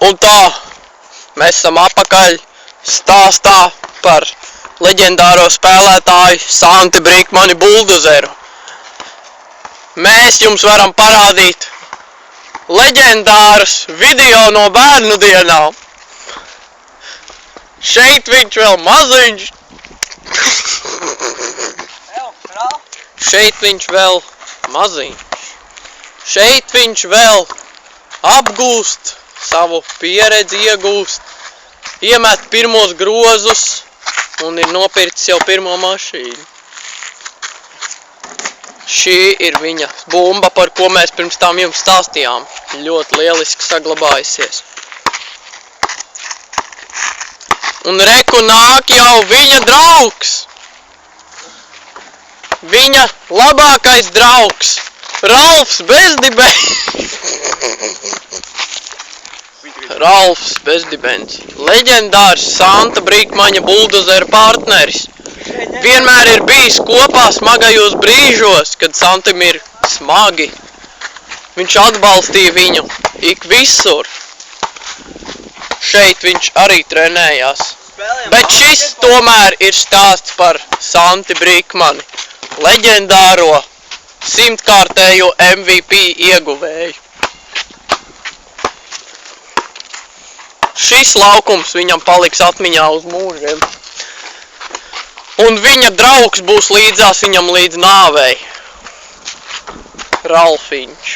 Un tā, mēs esam apakaļ stāstā par leģendāro spēlētāju Santi Brīkmani buldozeru. Mēs jums varam parādīt leģendārus video no bērnu dienām. Šeit viņš vēl maziņš. Šeit viņš vēl maziņš. Šeit viņš vēl apgūst savu pieredzi, iegūst, iemet pirmos grozus un ir nopircis jau pirmo mašīnu. Šī ir viņa bumba, par ko mēs pirms tam jums stāstījām. Ļoti lieliski saglabājusies. Un reku nāk jau viņa draugs. Viņa labākais draugs. Ralfs Bezdibens. Ralfs Bezdibens. Leģendārs Santa Brīkmaņa buldozera partneris. Vienmēr ir bijis kopā smagajos brīžos, kad Santim ir smagi. Viņš atbalstīja viņu ik visur. Šeit viņš arī trenējās. Bet šis tomēr ir stāsts par Santi Brīkmani, leģendāro 100-kārtējo MVP ieguvēju. Šis laukums viņam paliks atmiņā uz mūžiem. Un viņa draugs būs līdzās viņam līdz nāvei. Ralfiņš.